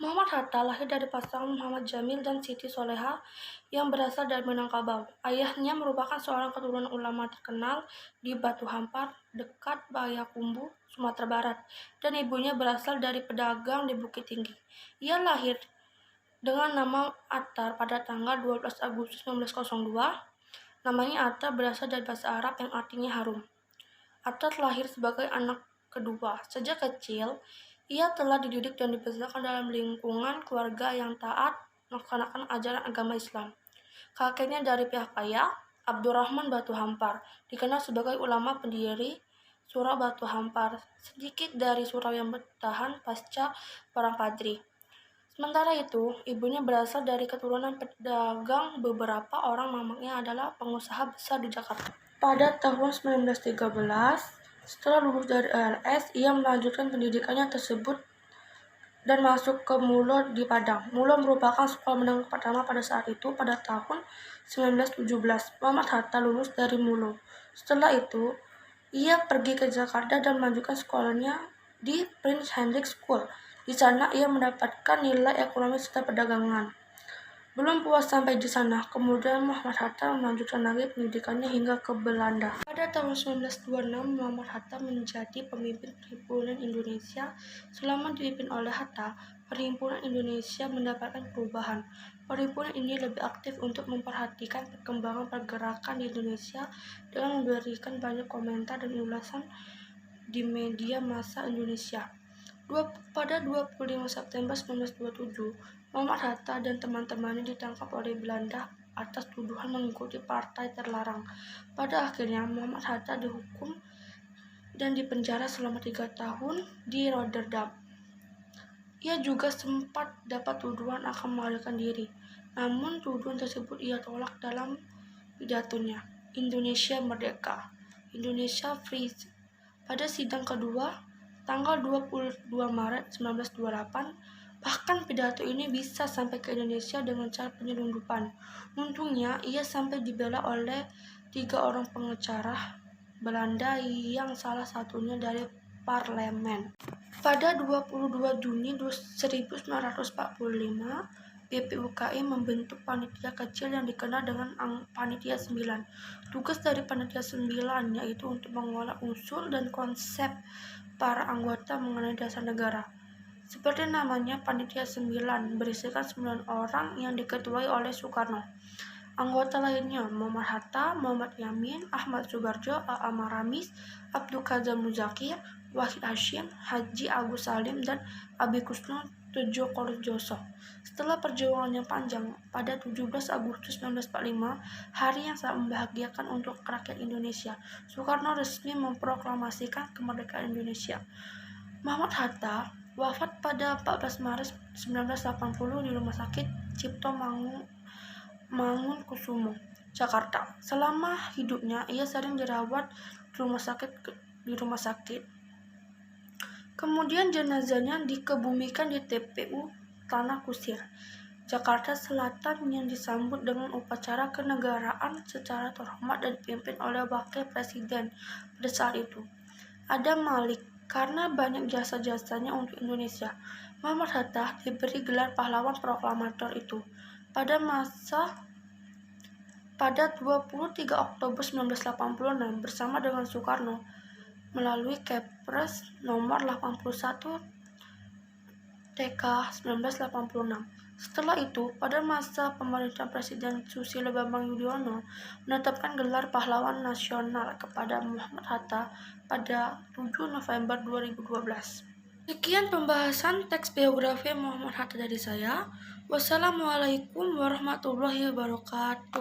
Muhammad Hatta lahir dari pasangan Muhammad Jamil dan Siti Soleha yang berasal dari Minangkabau. Ayahnya merupakan seorang keturunan ulama terkenal di Batu Hampar, dekat Payakumbuh, Sumatera Barat, dan ibunya berasal dari pedagang di Bukit Tinggi. Ia lahir dengan nama Attar pada tanggal 12 Agustus 1902. Namanya Attar berasal dari bahasa Arab yang artinya harum. Attar lahir sebagai anak kedua. Sejak kecil, ia telah dididik dan dibesarkan dalam lingkungan keluarga yang taat melaksanakan ajaran agama Islam. Kakeknya dari pihak ayah, Abdurrahman Batu Hampar, dikenal sebagai ulama pendiri Surau Batu Hampar, sedikit dari surau yang bertahan pasca Perang Padri. Sementara itu, ibunya berasal dari keturunan pedagang. Beberapa orang mamaknya adalah pengusaha besar di Jakarta. Pada tahun 1913, setelah lulus dari ALS, ia melanjutkan pendidikannya tersebut dan masuk ke Mulo di Padang. Mulo merupakan sekolah menengah pertama pada saat itu. Pada tahun 1917, Muhammad Hatta lulus dari Mulo. Setelah itu, ia pergi ke Jakarta dan melanjutkan sekolahnya di Prince Hendrik School. Di sana ia mendapatkan nilai ekonomi serta perdagangan. Belum puas sampai di sana, kemudian Muhammad Hatta melanjutkan lagi pendidikannya hingga ke Belanda. Pada tahun 1926, Muhammad Hatta menjadi pemimpin Perhimpunan Indonesia. Selama dipimpin oleh Hatta, Perhimpunan Indonesia mendapatkan perubahan. Perhimpunan ini lebih aktif untuk memperhatikan perkembangan pergerakan di Indonesia dengan memberikan banyak komentar dan ulasan di media massa Indonesia. Pada 25 September 1927, Muhammad Hatta dan teman-temannya ditangkap oleh Belanda atas tuduhan mengikuti partai terlarang. Pada akhirnya, Muhammad Hatta dihukum dan dipenjara selama 3 tahun di Rotterdam. Ia juga sempat dapat tuduhan akan melarikan diri, namun tuduhan tersebut ia tolak dalam pidatonya, Indonesia Merdeka, Indonesia Free. Pada sidang kedua, tanggal 22 Maret 1928, bahkan pidato ini bisa sampai ke Indonesia dengan cara penyelundupan. Untungnya, ia sampai dibela oleh 3 orang pengacara Belanda yang salah satunya dari parlemen. Pada 22 Juni 1945, BPUKI membentuk panitia kecil yang dikenal dengan Panitia 9. Tugas dari Panitia 9 yaitu untuk mengolah usul dan konsep para anggota mengenai dasar negara. Seperti namanya, Panitia 9 berisikan 9 orang yang diketuai oleh Soekarno. Anggota lainnya Muhammad Hatta, Muhammad Yamin, Ahmad Subarjo, A.A. Maramis, Abdul Qadir Muzakir, Wahid Hashim, Haji Agus Salim, dan Abi Kusno Tejokorjoso. Setelah perjuangan yang panjang, pada 17 Agustus 1945, hari yang sangat membahagiakan untuk rakyat Indonesia, Soekarno resmi memproklamasikan kemerdekaan Indonesia. Muhammad Hatta wafat pada 14 Maret 1980 di Rumah Sakit Cipto Mangunkusumo, Jakarta. Selama hidupnya, ia sering dirawat di rumah sakit. Kemudian jenazahnya dikebumikan di TPU Tanah Kusir, Jakarta Selatan yang disambut dengan upacara kenegaraan secara terhormat dan dipimpin oleh Wakil Presiden pada saat itu, Adam Malik. Karena banyak jasa-jasanya untuk Indonesia, Muhammad Hatta diberi gelar pahlawan proklamator itu. Pada 23 Oktober 1986 bersama dengan Soekarno melalui Kepres nomor 81 TK 1986. Setelah itu, pada masa pemerintahan Presiden Susilo Bambang Yudhoyono menetapkan gelar pahlawan nasional kepada Muhammad Hatta pada 7 November 2012. Sekian pembahasan teks biografi Muhammad Hatta dari saya. Wassalamualaikum warahmatullahi wabarakatuh.